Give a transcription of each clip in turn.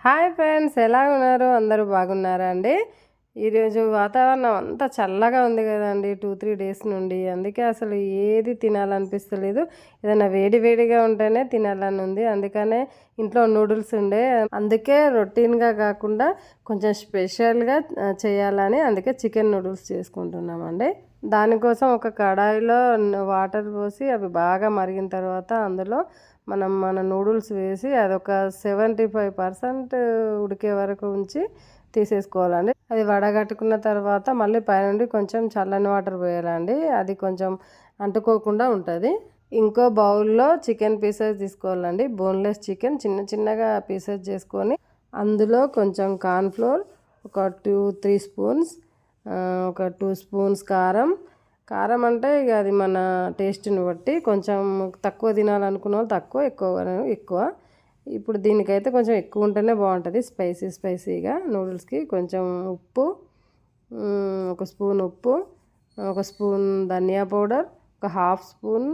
Hi friends, ఎలా ఉన్నారు? అందరూ బాగున్నారా అండి? ఈరోజు వాతావరణం అంతా చల్లగా ఉంది కదండి 2-3 డేస్ నుండి. అందుకే అసలు ఏది తినాలనిపిస్తలేదు. ఏదైనా వేడి వేడిగా ఉంటేనే తినాలని ఉంది. అందుకనే ఇంట్లో నూడిల్స్ ఉండే, అందుకే రొటీన్గా కాకుండా కొంచెం స్పెషల్గా చేయాలని అందుకే చికెన్ నూడిల్స్ చేసుకుంటున్నామండి. దానికోసం ఒక కడాయిలో వాటర్ పోసి అవి బాగా మరిగిన తర్వాత అందులో మన నూడిల్స్ వేసి అదొక 75% ఉడికే వరకు ఉంచి తీసేసుకోవాలండి. అది వడగట్టుకున్న తర్వాత మళ్ళీ పైనుండి కొంచెం చల్లని వాటర్ పోయాలండి. అది కొంచెం అంటుకోకుండా ఉంటుంది. ఇంకో బౌల్లో చికెన్ పీసెస్ తీసుకోవాలండి. బోన్లెస్ చికెన్ చిన్న చిన్నగా పీసెస్ చేసుకొని అందులో కొంచెం కార్న్ఫ్లోర్, ఒక 2-3 స్పూన్స్, ఒక 2 స్పూన్స్ కారం. కారం అంటే ఇక అది మన టేస్ట్ని బట్టి, కొంచెం తక్కువ తినాలనుకున్న వాళ్ళు తక్కువ, ఎక్కువ. ఇప్పుడు దీనికైతే కొంచెం ఎక్కువ ఉంటేనే బాగుంటుంది, స్పైసీగా. నూడిల్స్కి కొంచెం ఉప్పు, ఒక స్పూన్ ఉప్పు, ఒక స్పూన్ ధనియా పౌడర్, ఒక హాఫ్ స్పూన్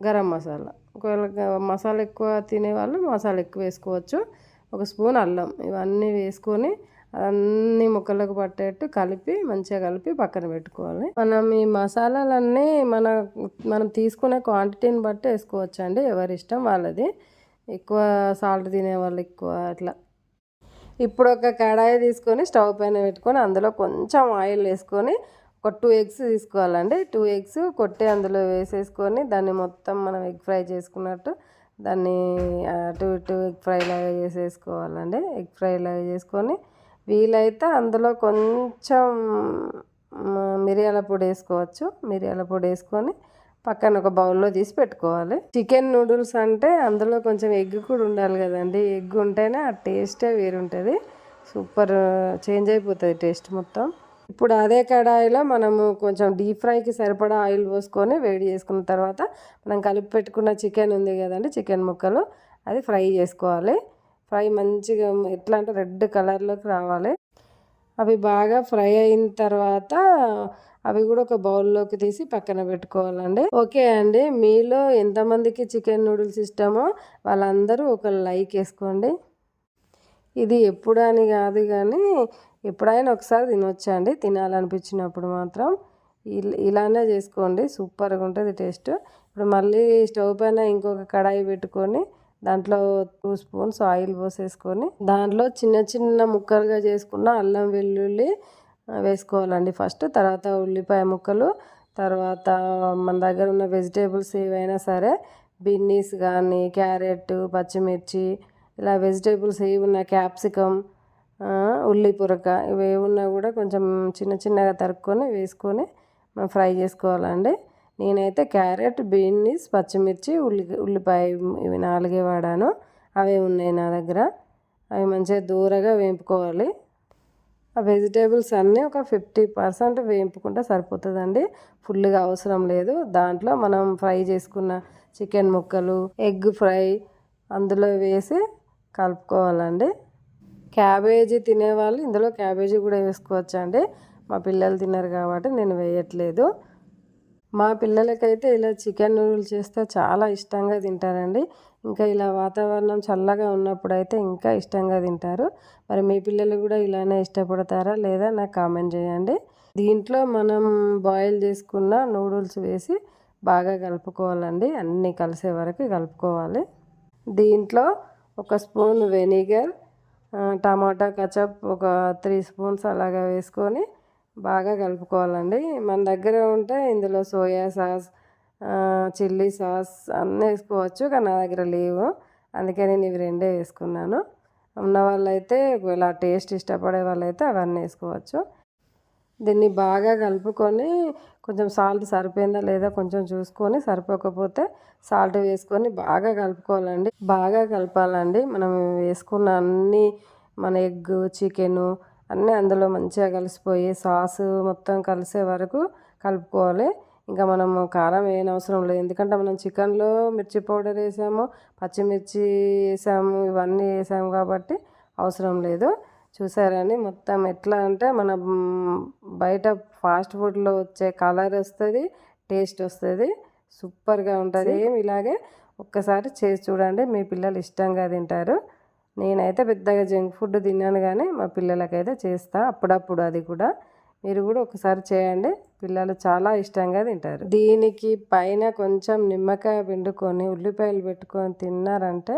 గరం మసాలా. ఒకవేళ మసాలా ఎక్కువ తినేవాళ్ళు మసాలా ఎక్కువ వేసుకోవచ్చు. ఒక స్పూన్ అల్లం. ఇవన్నీ వేసుకొని అన్ని ముక్కలకు పట్టేట్టు మంచిగా కలిపి పక్కన పెట్టుకోవాలి. మనం ఈ మసాలాలన్నీ మనం తీసుకునే క్వాంటిటీని బట్టి వేసుకోవచ్చు అండి, ఎవరి ఇష్టం వాళ్ళది. ఎక్కువ సాల్ట్ తినే వాళ్ళు ఎక్కువ అట్లా. ఇప్పుడు ఒక కడాయి తీసుకొని స్టవ్ పైన పెట్టుకొని అందులో కొంచెం ఆయిల్ వేసుకొని ఒక 2 ఎగ్స్ తీసుకోవాలండి. 2 ఎగ్స్ కొట్టి అందులో వేసేసుకొని దాన్ని మొత్తం మనం ఎగ్ ఫ్రై చేసుకున్నట్టు దాన్ని అటు ఇటు ఎగ్ ఫ్రై లాగా చేసేసుకోవాలండి. ఎగ్ ఫ్రై లాగా చేసుకొని వీలైతే అందులో కొంచెం మిరియాల పొడి వేసుకోవచ్చు. మిరియాల పొడి వేసుకొని పక్కన ఒక బౌల్లో తీసి పెట్టుకోవాలి. చికెన్ నూడిల్స్ అంటే అందులో కొంచెం ఎగ్ కూడా ఉండాలి కదండి. ఎగ్ ఉంటేనే ఆ టేస్టే వేరుంటుంది. సూపర్ చేంజ్ అయిపోతుంది టేస్ట్ మొత్తం. ఇప్పుడు అదే కడాయిలో మనము కొంచెం డీప్ ఫ్రైకి సరిపడా ఆయిల్ పోసుకొని వేడి చేసుకున్న తర్వాత మనం కలిపి పెట్టుకున్న చికెన్ ఉంది కదండి, చికెన్ ముక్కలు అది ఫ్రై చేసుకోవాలి. ఫ్రై మంచిగా ఎట్లా అంటే రెడ్ కలర్లోకి రావాలి. అవి బాగా ఫ్రై అయిన తర్వాత అవి కూడా ఒక బౌల్లోకి తీసి పక్కన పెట్టుకోవాలండి. ఓకే అండి, మీలో ఎంతమందికి చికెన్ నూడిల్స్ ఇష్టమో వాళ్ళందరూ ఒక లైక్ వేసుకోండి. ఇది ఎప్పుడు అని కాదు కానీ ఎప్పుడైనా ఒకసారి తినొచ్చండి. తినాలనిపించినప్పుడు మాత్రం ఇలానే చేసుకోండి, సూపర్గా ఉంటుంది టేస్ట్. ఇప్పుడు మళ్ళీ స్టవ్ పైన ఇంకొక కడాయి పెట్టుకొని దాంట్లో 2 స్పూన్స్ ఆయిల్ పోసేసుకొని దాంట్లో చిన్న చిన్న ముక్కలుగా చేసుకున్న అల్లం వెల్లుల్లి వేసుకోవాలండి ఫస్ట్. తర్వాత ఉల్లిపాయ ముక్కలు, తర్వాత మన దగ్గర ఉన్న వెజిటేబుల్స్ ఏవైనా సరే, బీన్స్ కానీ, క్యారెట్, పచ్చిమిర్చి, ఇలా వెజిటేబుల్స్ ఏవి ఉన్న క్యాప్సికమ్, ఉల్లి పొరక, ఇవి ఏమున్నా కూడా కొంచెం చిన్న చిన్నగా తరుక్కొని వేసుకొని మనం ఫ్రై చేసుకోవాలండి. నేనైతే క్యారెట్, బీన్స్, పచ్చిమిర్చి, ఉల్లిపాయ ఇవి 4 వాడాను. అవే ఉన్నాయి నా దగ్గర. అవి మంచిగా దూరగా వేపుకోవాలి. ఆ వెజిటేబుల్స్ అన్నీ ఒక 50% వేపుకుంటే సరిపోతుందండి, ఫుల్గా అవసరం లేదు. దాంట్లో మనం ఫ్రై చేసుకున్న చికెన్ ముక్కలు, ఎగ్ ఫ్రై అందులో వేసి కలుపుకోవాలండి. క్యాబేజీ తినేవాళ్ళు ఇందులో క్యాబేజీ కూడా వేసుకోవచ్చండి. మా పిల్లలు తిన్నారు కాబట్టి నేను వేయట్లేదు. మా పిల్లలకైతే ఇలా చికెన్ నూడిల్స్ చేస్తే చాలా ఇష్టంగా తింటారండి. ఇంకా ఇలా వాతావరణం చల్లగా ఉన్నప్పుడు అయితే ఇంకా ఇష్టంగా తింటారు. మరి మీ పిల్లలు కూడా ఇలానే ఇష్టపడతారా లేదా నాకు కామెంట్ చేయండి. దీంట్లో మనం బాయిల్ చేసుకున్న నూడిల్స్ వేసి బాగా కలుపుకోవాలండి. అన్నీ కలిసే వరకు కలుపుకోవాలి. దీంట్లో ఒక స్పూన్ వెనిగర్, టమాటా కచప్ ఒక 3 స్పూన్స్ అలాగా వేసుకొని బాగా కలుపుకోవాలండి. మన దగ్గర ఉంటే ఇందులో సోయా సాస్, చిల్లీ సాస్ అన్నీ వేసుకోవచ్చు, కానీ నా దగ్గర లేవు, అందుకే నేను ఇవి 2 వేసుకున్నాను. ఉన్న వాళ్ళైతే ఒకవేళ టేస్ట్ ఇష్టపడే వాళ్ళైతే అవన్నీ వేసుకోవచ్చు. దీన్ని బాగా కలుపుకొని కొంచెం సాల్ట్ సరిపోయిందా లేదా కొంచెం చూసుకొని, సరిపోకపోతే సాల్ట్ వేసుకొని బాగా కలుపుకోవాలండి. బాగా కలపాలండి. మనం వేసుకున్న అన్నీ, మన ఎగ్, చికెను అన్నీ అందులో మంచిగా కలిసిపోయి సాసు మొత్తం కలిసే వరకు కలుపుకోవాలి. ఇంకా మనము కారం వేయనవసరం లేదు, ఎందుకంటే మనం చికెన్లో మిర్చి పౌడర్ వేసాము, పచ్చిమిర్చి వేసాము, ఇవన్నీ వేసాము కాబట్టి అవసరం లేదు. చూసారని మొత్తం ఎట్లా అంటే మన బయట ఫాస్ట్ ఫుడ్లో వచ్చే కలర్ వస్తుంది, టేస్ట్ వస్తుంది, సూపర్గా ఉంటుంది. ఇలాగే ఒక్కసారి చేసి చూడండి, మీ పిల్లలు ఇష్టంగా తింటారు. నేనైతే పెద్దగా జంక్ ఫుడ్ తిన్నాను కానీ మా పిల్లలకైతే చేస్తా అప్పుడప్పుడు. అది కూడా మీరు కూడా ఒకసారి చేయండి, పిల్లలు చాలా ఇష్టంగా తింటారు. దీనికి పైన కొంచెం నిమ్మకాయ పిండుకొని ఉల్లిపాయలు పెట్టుకొని తిన్నారంటే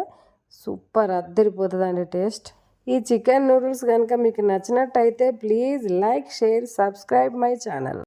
సూపర్ అద్దరిపోతుందండి టేస్ట్. ఈ చికెన్ నూడిల్స్ కనుక మీకు నచ్చినట్టయితే please like, share, subscribe my channel.